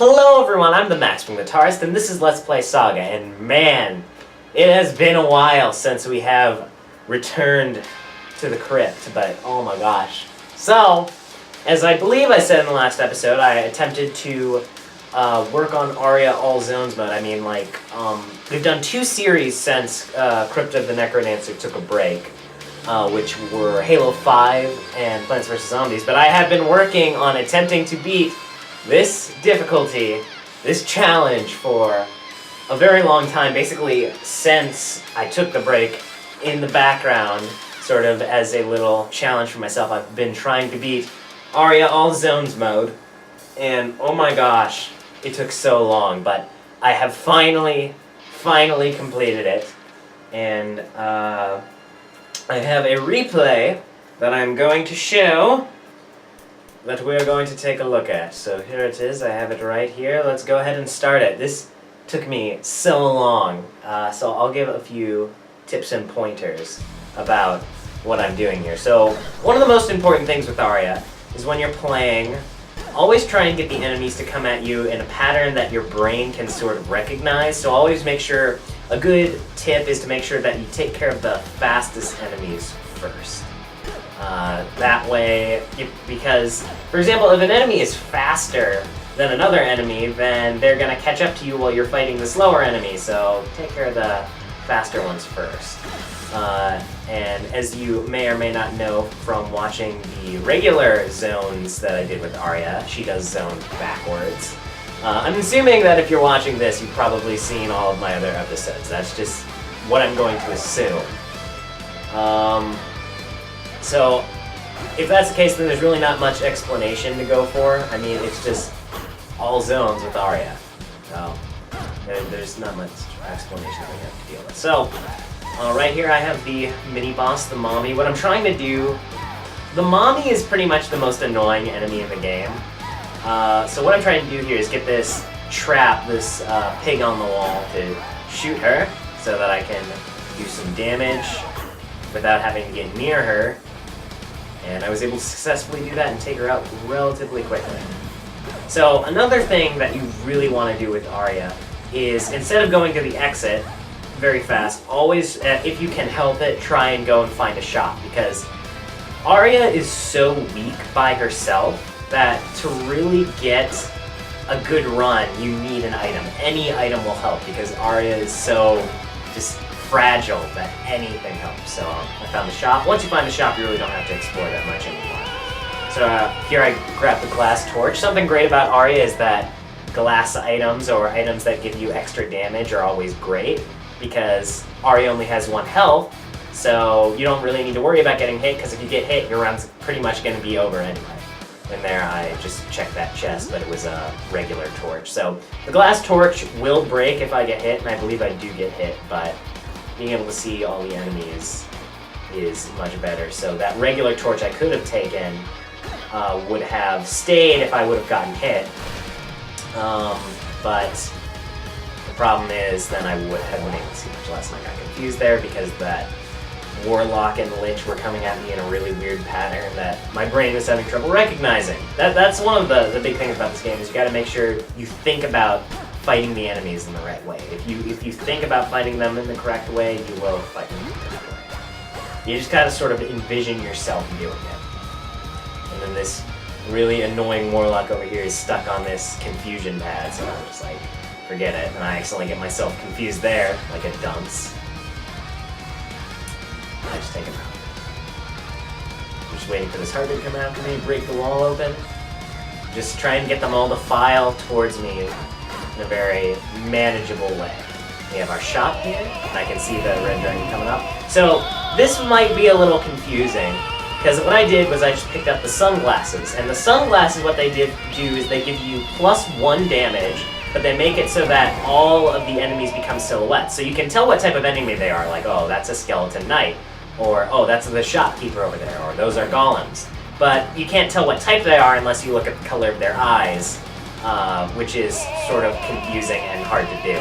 Hello everyone, I'm the Maximum Guitarist, and this is Let's Play Saga, and man, it has been a while since we have returned to the crypt, but oh my gosh. So, as I believe I said in the last episode, I attempted to work on Aria All Zones mode. I mean, like, we've done 2 series since Crypt of the Necrodancer took a break, which were Halo 5 and Plants vs. Zombies, but I have been working on attempting to beat this difficulty, this challenge for a very long time, basically since I took the break. In the background, sort of as a little challenge for myself, I've been trying to beat Aria All Zones mode, and oh my gosh, it took so long, but I have finally completed it, and I have a replay that I'm going to show that we're going to take a look at. So here it is, I have it right here. Let's go ahead and start it. This took me so long, so I'll give a few tips and pointers about what I'm doing here. So one of the most important things with Aria is when you're playing, always try and get the enemies to come at you in a pattern that your brain can sort of recognize. So always make sure, a good tip is to make sure that you take care of the fastest enemies first. That way, because, for example, if an enemy is faster than another enemy, then they're going to catch up to you while you're fighting the slower enemy, so take care of the faster ones first. And as you may or may not know from watching the regular zones that I did with Aria, she does zone backwards. I'm assuming that if you're watching this, you've probably seen all of my other episodes. That's just what I'm going to assume. So, if that's the case, then there's really not much explanation to go for. I mean, it's just all zones with Aria. So, there's not much explanation that we have to deal with. So, right here I have the mini-boss, the mommy. What I'm trying to do, the mommy is pretty much the most annoying enemy in the game. So what I'm trying to do here is get this trap, this pig on the wall, to shoot her so that I can do some damage without having to get near her. And I was able to successfully do that and take her out relatively quickly. So another thing that you really want to do with Aria is, instead of going to the exit very fast, always, if you can help it, try and go and find a shop, because Aria is so weak by herself that to really get a good run, you need an item. Any item will help, because Aria is so just fragile that anything helps. So I found the shop. Once you find the shop, you really don't have to explore that much anymore. So here I grab the glass torch. Something great about Aria is that glass items, or items that give you extra damage, are always great, because Aria only has 1 health, so you don't really need to worry about getting hit, because if you get hit, your run's pretty much going to be over anyway. And there I just checked that chest, but it was a regular torch. So the glass torch will break if I get hit, and I believe I do get hit, but being able to see all the enemies is much better. So that regular torch I could have taken would have stayed if I would have gotten hit. But the problem is, then I would have been able to see much less, and I got confused there because that Warlock and Lich were coming at me in a really weird pattern that my brain was having trouble recognizing. That's one of the big things about this game, is you gotta make sure you think about fighting the enemies in the right way. If you think about fighting them in the correct way, you will fight them in the correct way. You just gotta sort of envision yourself doing it. And then this really annoying Warlock over here is stuck on this confusion pad, so I'm just like, forget it. And I accidentally get myself confused there, like a dunce. I just take him out. I'm just waiting for this heart to come after me, break the wall open. Just try and get them all to file towards me in a very manageable way. We have our shop here, and I can see the red dragon coming up. So this might be a little confusing, because what I did was I just picked up the sunglasses, and the sunglasses, what they do is they give you +1 damage, but they make it so that all of the enemies become silhouettes. So you can tell what type of enemy they are, like, oh, that's a skeleton knight, or oh, that's the shopkeeper over there, or those are golems. But you can't tell what type they are unless you look at the color of their eyes, which is sort of confusing and hard to do.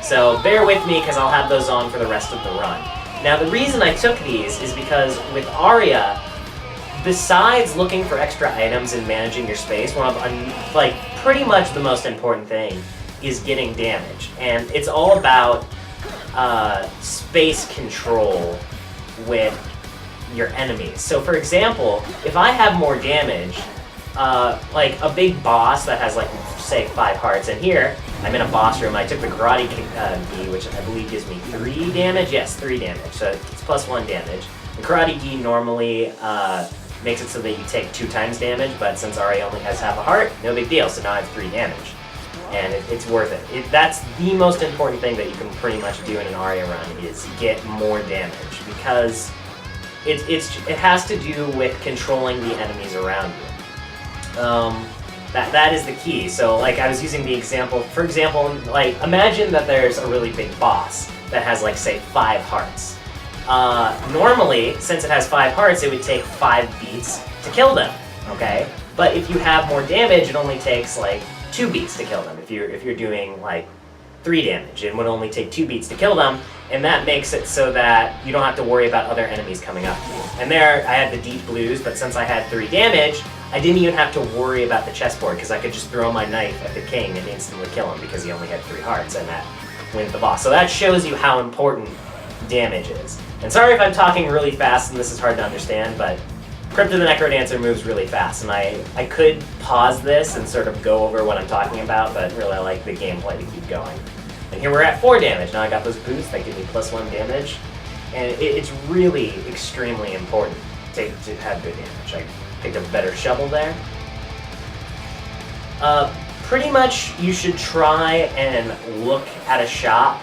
So bear with me, because I'll have those on for the rest of the run. Now the reason I took these is because with Aria, besides looking for extra items and managing your space, one of pretty much the most important thing is getting damage. And it's all about space control with your enemies. So for example, if I have more damage, like a big boss that has like, say 5 hearts, and here, I'm in a boss room, I took the karate gi, which I believe gives me 3 damage, yes, 3 damage, so it's +1 damage. The karate gi normally makes it so that you take 2 times damage, but since Aria only has half a heart, no big deal, so now I have 3 damage. And it's worth it. That's the most important thing that you can pretty much do in an Aria run, is get more damage, because it has to do with controlling the enemies around you. That is the key. So like I was using the example, for example, like imagine that there's a really big boss that has like say 5 hearts. Normally, since it has 5 hearts, it would take 5 beats to kill them, okay? But if you have more damage, it only takes like 2 beats to kill them. If you're doing like 3 damage, it would only take 2 beats to kill them, and that makes it so that you don't have to worry about other enemies coming up to you. And there, I had the deep blues, but since I had 3 damage, I didn't even have to worry about the chessboard, because I could just throw my knife at the king and instantly kill him, because he only had 3 hearts, and that wins the boss. So that shows you how important damage is. And sorry if I'm talking really fast and this is hard to understand, but Crypt of the Necrodancer moves really fast, and I could pause this and sort of go over what I'm talking about, but really I like the gameplay to keep going. And here we're at 4 damage. Now I got those boosts that give me +1 damage, and it's really extremely important to have good damage. I picked up a better shovel there. Pretty much you should try and look at a shop.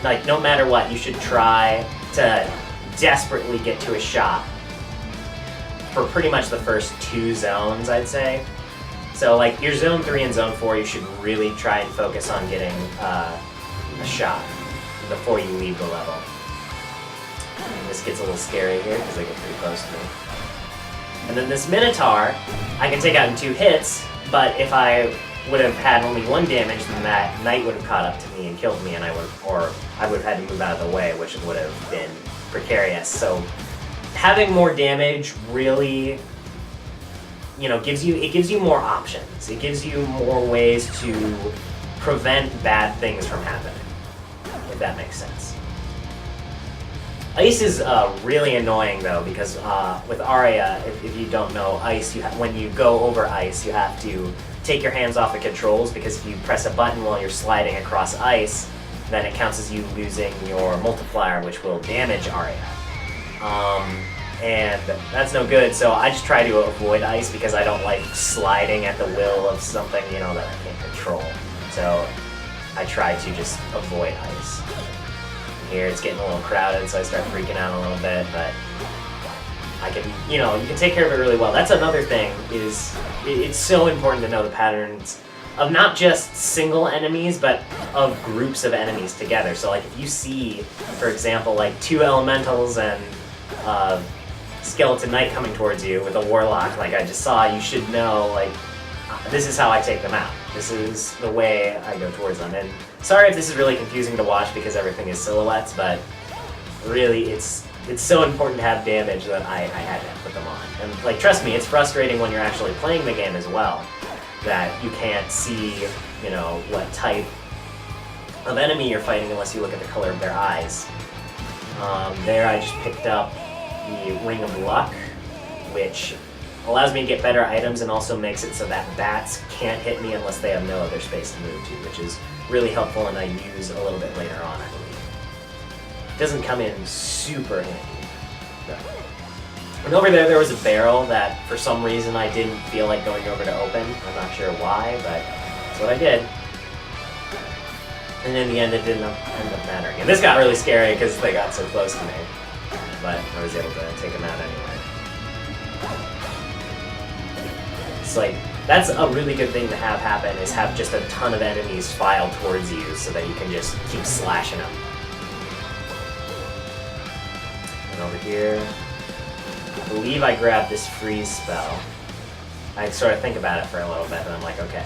Like, no matter what, you should try to desperately get to a shop for pretty much the first 2 zones, I'd say. So like your zone 3 and zone 4, you should really try and focus on getting a shot before you leave the level. And this gets a little scary here because they get pretty close to me. And then this Minotaur, I can take out in 2 hits, but if I would have had only 1 damage, then that knight would have caught up to me and killed me, and I would have had to move out of the way, which would have been precarious. So having more damage really, you know, gives you more options. It gives you more ways to prevent bad things from happening, if that makes sense. Ice is really annoying though, because with Aria, if you don't know, ice, when you go over ice, you have to take your hands off the controls, because if you press a button while you're sliding across ice, then it counts as you losing your multiplier, which will damage Aria. And that's no good, so I just try to avoid ice because I don't like sliding at the will of something, you know, that I can't control. So I try to just avoid ice. Here it's getting a little crowded, so I start freaking out a little bit, but I can, you know, you can take care of it really well. That's another thing, is it's so important to know the patterns of not just single enemies, but of groups of enemies together. So like if you see, for example, like 2 elementals and skeleton knight coming towards you with a warlock like I just saw, you should know, like, this is how I take them out. This is the way I go towards them. And sorry if this is really confusing to watch because everything is silhouettes, but really it's so important to have damage that I had to put them on. And like, trust me, it's frustrating when you're actually playing the game as well, that you can't see, you know, what type of enemy you're fighting unless you look at the color of their eyes. There I just picked up the Ring of Luck, which allows me to get better items and also makes it so that bats can't hit me unless they have no other space to move to, which is really helpful and I use a little bit later on, I believe. It doesn't come in super handy. No. And over there was a barrel that for some reason I didn't feel like going over to open. I'm not sure why, but that's what I did. And in the end it didn't end up mattering. And this got really scary because they got so close to me. But I was able to take them out anyway. It's like, that's a really good thing to have happen, is have just a ton of enemies file towards you so that you can just keep slashing them. And over here, I believe I grabbed this freeze spell. I sort of think about it for a little bit and I'm like, okay.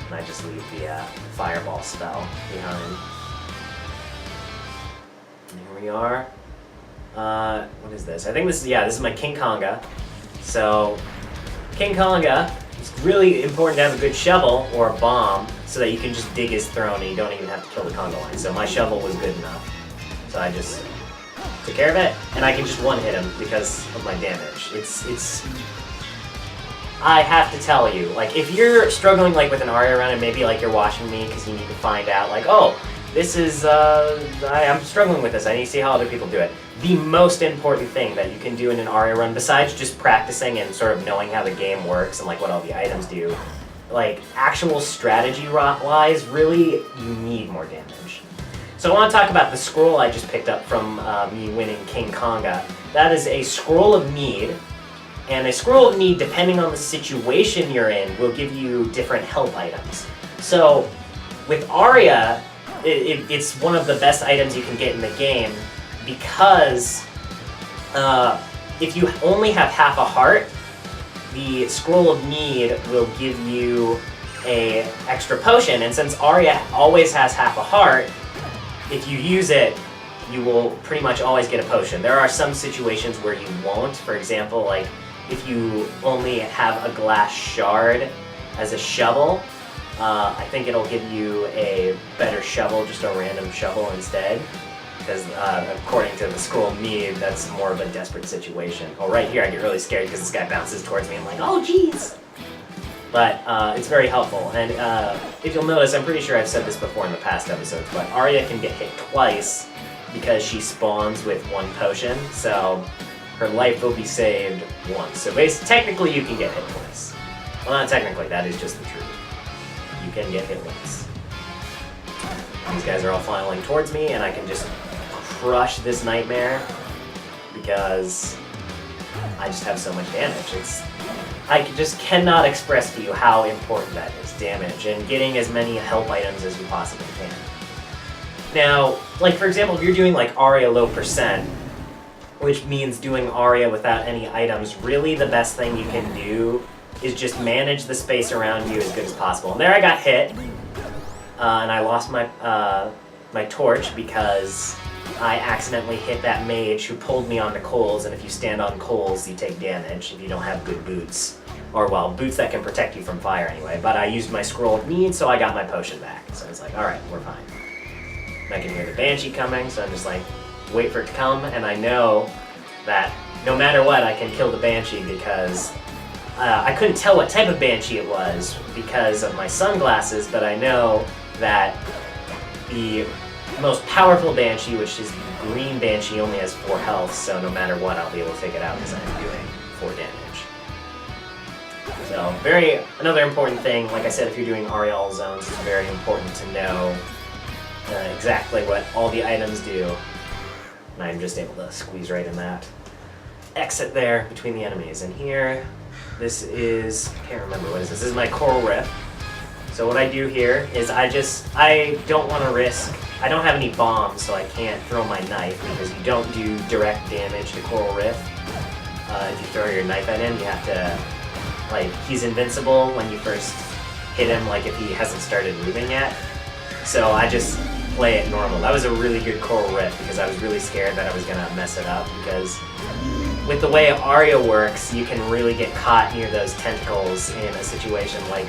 And I just leave the fireball spell behind. And here we are. What is this? I think this is, yeah, this is my King Konga. So, King Konga, it's really important to have a good shovel or a bomb so that you can just dig his throne and you don't even have to kill the conga line. So my shovel was good enough. So I just took care of it, and I can just one-hit him because of my damage. It's... I have to tell you, like, if you're struggling, like, with an Aria run and maybe, like, you're watching me because you need to find out, like, oh, this is, I'm struggling with this, I need to see how other people do it. The most important thing that you can do in an Aria run, besides just practicing and sort of knowing how the game works and, like, what all the items do, like, actual strategy-wise, really, you need more damage. So I want to talk about the scroll I just picked up from me winning King Konga. That is a scroll of need. And a scroll of need, depending on the situation you're in, will give you different health items. So, with Aria, it's one of the best items you can get in the game because if you only have half a heart, the scroll of need will give you a extra potion. And since Aria always has half a heart, if you use it, you will pretty much always get a potion. There are some situations where you won't. For example, like, if you only have a glass shard as a shovel, I think it'll give you a better shovel, just a random shovel instead. Because according to the scroll of need, that's more of a desperate situation. Oh, right here I get really scared because this guy bounces towards me. I'm like, oh jeez! But it's very helpful. And if you'll notice, I'm pretty sure I've said this before in the past episodes, but Aria can get hit twice because she spawns with one potion. So her life will be saved once. So technically you can get hit twice. Well, not technically, that is just the truth. You can get hit once. These guys are all filing towards me, and I can just crush this nightmare because I just have so much damage. I just cannot express to you how important that is, damage, and getting as many health items as you possibly can. Now, like for example, if you're doing like Aria low percent, which means doing Aria without any items, really the best thing you can do is just manage the space around you as good as possible. And there I got hit, and I lost my my torch because I accidentally hit that mage who pulled me onto coals, and if you stand on coals, you take damage if you don't have good boots. Or, well, boots that can protect you from fire anyway. But I used my scroll of need, so I got my potion back. So I was like, alright, we're fine. And I can hear the banshee coming, so I'm just like, wait for it to come, and I know that no matter what, I can kill the banshee because I couldn't tell what type of banshee it was because of my sunglasses, but I know that the most powerful banshee, which is the green banshee, only has 4 health, so no matter what, I'll be able to take it out because I'm doing 4 damage. So, another important thing, like I said, if you're doing Aria all zones, it's very important to know exactly what all the items do. And I'm just able to squeeze right in that exit there between the enemies. And here, this is, I can't remember what it is. This is my coral rift. So what I do here is I don't want to risk, I don't have any bombs, so I can't throw my knife because you don't do direct damage to coral rift. If you throw your knife at him, you have to, like, he's invincible when you first hit him, like if he hasn't started moving yet. So I just play it normal. That was a really good coral rift because I was really scared that I was gonna mess it up because with the way Aria works, you can really get caught near those tentacles in a situation like,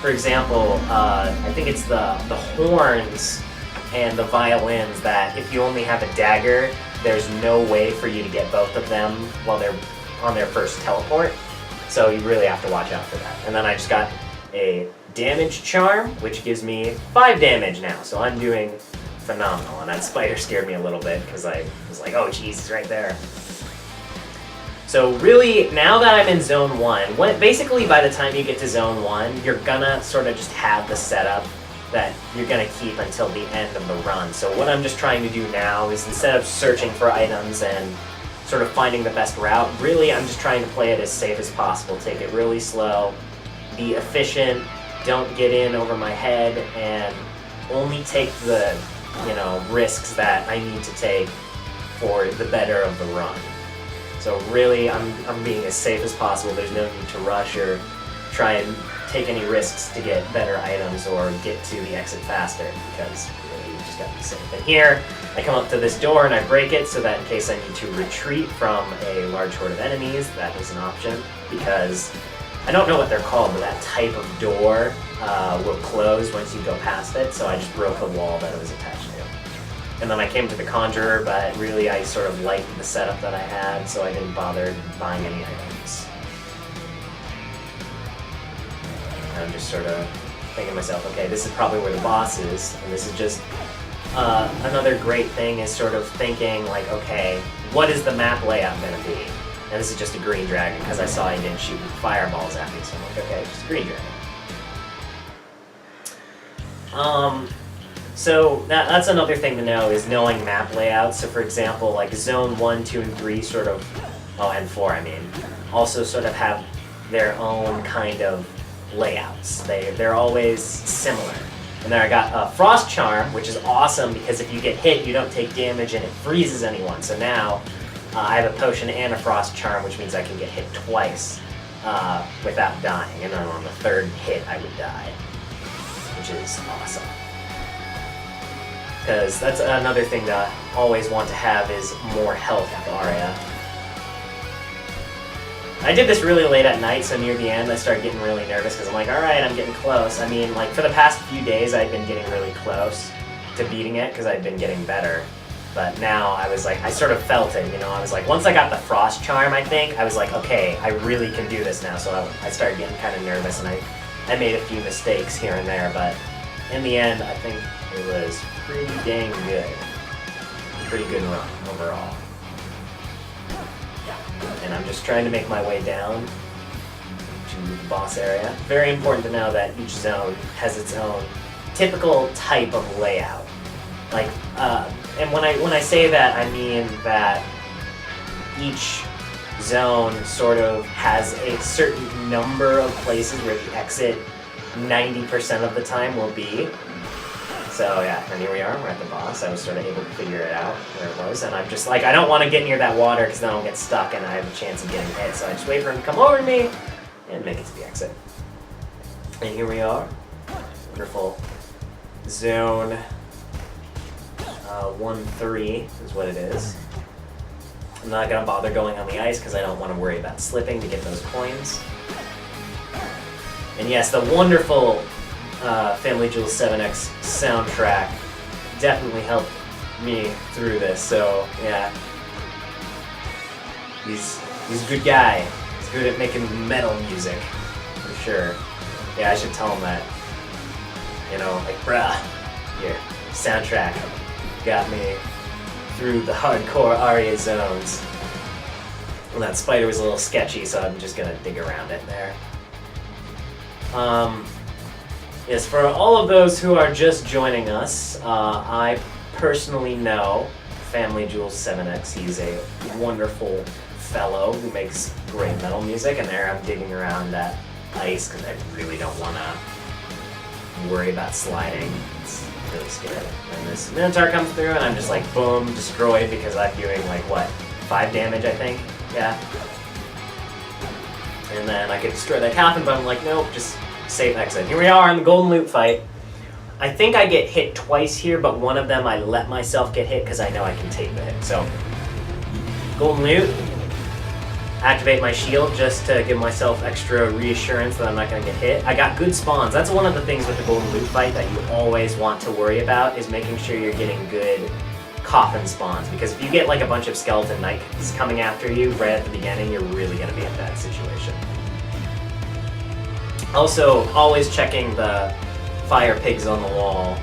for example, I think it's the horns and the violins that if you only have a dagger, there's no way for you to get both of them while they're on their first teleport. So you really have to watch out for that. And then I just got a damage charm, which gives me 5 damage now. So I'm doing phenomenal. And that spider scared me a little bit because I was like, oh geez, he's right there. So really, now that I'm in Zone 1, basically by the time you get to Zone 1, you're gonna sort of just have the setup that you're gonna keep until the end of the run. So what I'm just trying to do now is instead of searching for items and sort of finding the best route, really I'm just trying to play it as safe as possible. Take it really slow, be efficient, don't get in over my head, and only take the, risks that I need to take for the better of the run. So really, I'm being as safe as possible. There's no need to rush or try and take any risks to get better items or get to the exit faster because really, you just gotta be safe. And here, I come up to this door and I break it so that in case I need to retreat from a large horde of enemies, that is an option because I don't know what they're called, but that type of door will close once you go past it, so I just broke the wall that it was attached to. And then I came to the Conjurer, but really I sort of liked the setup that I had, so I didn't bother buying any items. And I'm just sort of thinking to myself, okay, this is probably where the boss is, and this is just another great thing is sort of thinking like, okay, what is the map layout going to be? And this is just a green dragon, because I saw he didn't shoot fireballs at me, so I'm like, okay, just a green dragon. So that's another thing to know, is knowing map layouts. So for example, like Zone 1, 2, and 3 sort of, oh, and 4 I mean, also sort of have their own kind of layouts. They're always similar. And then I got Frost Charm, which is awesome because if you get hit, you don't take damage and it freezes anyone. So now I have a potion and a Frost Charm, which means I can get hit twice without dying. And then on the third hit, I would die, which is awesome. Because that's another thing to always want to have is more health with Aria. I did this really late at night, so near the end I started getting really nervous because I'm like, alright, I'm getting close. I mean, like, for the past few days I've been getting really close to beating it because I've been getting better. But now I was like, I sort of felt it, you know, I was like, once I got the Frost Charm, I think, I was like, okay, I really can do this now. So I started getting kind of nervous and I made a few mistakes here and there, but in the end, I think it was pretty dang good. Pretty good run overall. And I'm just trying to make my way down to the boss area. Very important to know that each zone has its own typical type of layout. Like, and when I say that, I mean that each zone sort of has a certain number of places where the exit 90% of the time will be. So yeah, and here we are, we're at the boss. I was sort of able to figure it out where it was, and I'm just like, I don't want to get near that water because then I'll get stuck and I have a chance of getting hit, so I just wait for him to come over to me and make it to the exit. And here we are. Wonderful. Zone 1-3 is what it is. I'm not going to bother going on the ice because I don't want to worry about slipping to get those coins. And yes, the wonderful Family Jewels 7X soundtrack definitely helped me through this, so yeah. He's a good guy. He's good at making metal music, for sure. Yeah, I should tell him that. You know, like, bruh, your soundtrack got me through the hardcore Aria zones. And that spider was a little sketchy, so I'm just gonna dig around it there. Yes, for all of those who are just joining us, I personally know Family Jewels 7X. He's a wonderful fellow who makes great metal music, and there I'm digging around that ice because I really don't want to worry about sliding. It's really scary. And this Minotaur comes through, and I'm just like, boom, destroyed because I'm doing like, what, 5 damage, I think? Yeah. And then I could destroy that coffin, but I'm like, nope, just safe exit. Here we are in the golden loot fight. I think I get hit twice here, but one of them I let myself get hit because I know I can take the hit. So, golden loot. Activate my shield just to give myself extra reassurance that I'm not going to get hit. I got good spawns. That's one of the things with the golden loot fight that you always want to worry about, is making sure you're getting good coffin spawns. Because if you get like a bunch of skeleton knights coming after you right at the beginning, you're really going to be in a bad situation. Also, always checking the fire pigs on the wall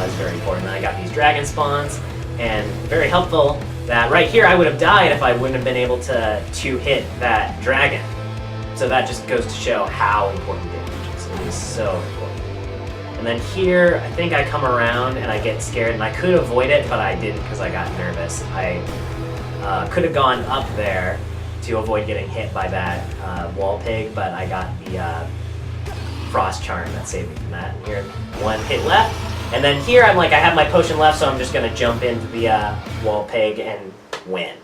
is very important. I got these dragon spawns, and very helpful that right here I would have died if I wouldn't have been able to hit that dragon. So that just goes to show how important damage is. It is so important. And then here, I think I come around and I get scared, and I could avoid it, but I didn't because I got nervous. I could have gone up there to avoid getting hit by that wall pig, but I got the Frost Charm that saved me from that. And here, one hit left, and then here I'm like, I have my potion left, so I'm just gonna jump into the wall pig and win.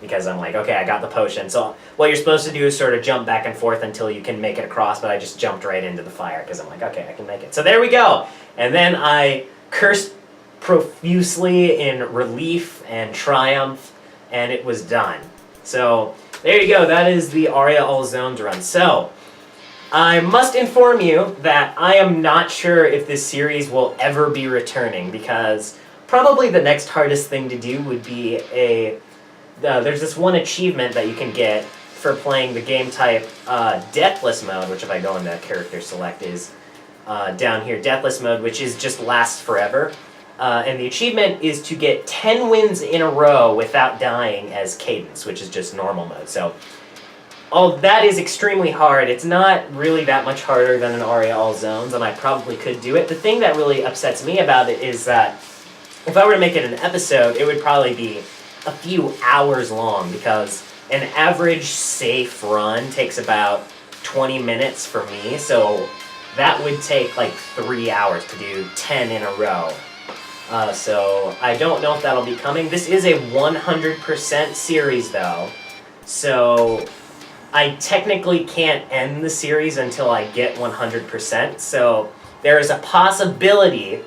Because I'm like, okay, I got the potion. So what you're supposed to do is sort of jump back and forth until you can make it across, but I just jumped right into the fire because I'm like, okay, I can make it. So there we go. And then I cursed profusely in relief and triumph, and it was done. So there you go. That is the Aria All Zones run. So I must inform you that I am not sure if this series will ever be returning, because probably the next hardest thing to do would be there's this one achievement that you can get for playing the game type Deathless mode, which if I go into character select is down here, Deathless mode, which is just lasts forever. And the achievement is to get 10 wins in a row without dying as Cadence, which is just normal mode. So that is extremely hard. It's not really that much harder than an Aria All Zones, and I probably could do it. The thing that really upsets me about it is that if I were to make it an episode, it would probably be a few hours long, because an average safe run takes about 20 minutes for me, so that would take like 3 hours to do 10 in a row. So I don't know if that'll be coming. This is a 100% series though, so I technically can't end the series until I get 100%, so there is a possibility,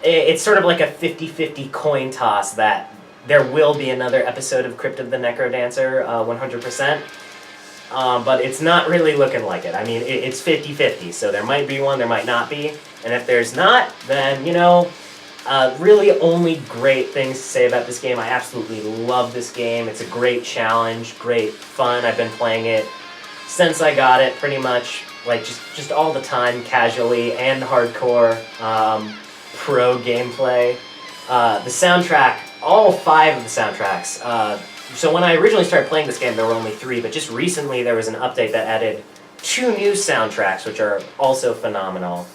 it's sort of like a 50-50 coin toss, that there will be another episode of Crypt of the Necrodancer, 100%, but it's not really looking like it. I mean, it's 50-50, so there might be one, there might not be, and if there's not, then, you know, really only great things to say about this game. I absolutely love this game. It's a great challenge, great fun. I've been playing it since I got it, pretty much, like, just all the time, casually and hardcore, pro gameplay. The soundtrack, all 5 of the soundtracks. So when I originally started playing this game, there were only 3, but just recently there was an update that added 2 new soundtracks, which are also phenomenal.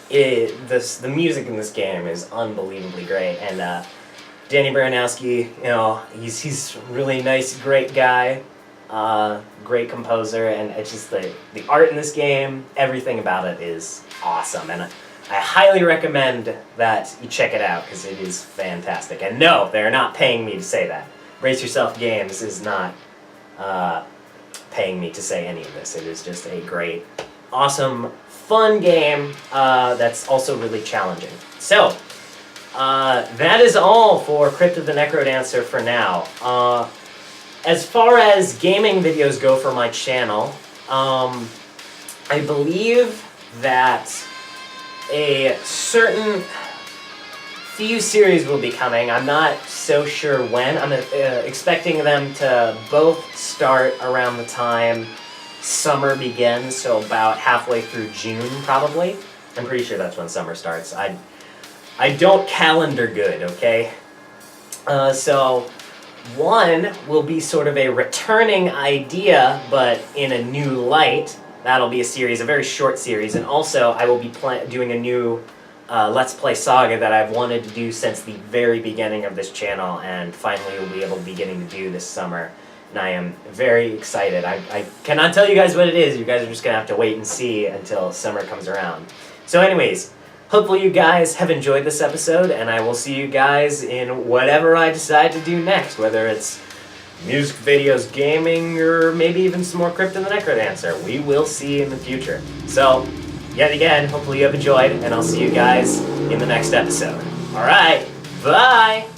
The music in this game is unbelievably great, and Danny Baranowski, you know, he's really nice, great guy, great composer, and it's just the art in this game, everything about it is awesome, and I highly recommend that you check it out, because it is fantastic. And no, they're not paying me to say that. Brace Yourself Games is not paying me to say any of this. It is just a great, awesome, fun game that's also really challenging. So, that is all for Crypt of the Necrodancer for now. As far as gaming videos go for my channel, I believe that a certain few series will be coming. I'm not so sure when. I'm expecting them to both start around the time summer begins, so about halfway through June, probably. I'm pretty sure that's when summer starts. I don't calendar good, okay? So one will be sort of a returning idea, but in a new light. That'll be a series, a very short series, and also I will be doing a new Let's Play Saga that I've wanted to do since the very beginning of this channel, and finally will be able to be getting to do this summer. And I am very excited. I cannot tell you guys what it is. You guys are just going to have to wait and see until summer comes around. So anyways, hopefully you guys have enjoyed this episode, and I will see you guys in whatever I decide to do next, whether it's music videos, gaming, or maybe even some more Crypt of the Necrodancer. We will see in the future. So, yet again, hopefully you have enjoyed, and I'll see you guys in the next episode. Alright, bye!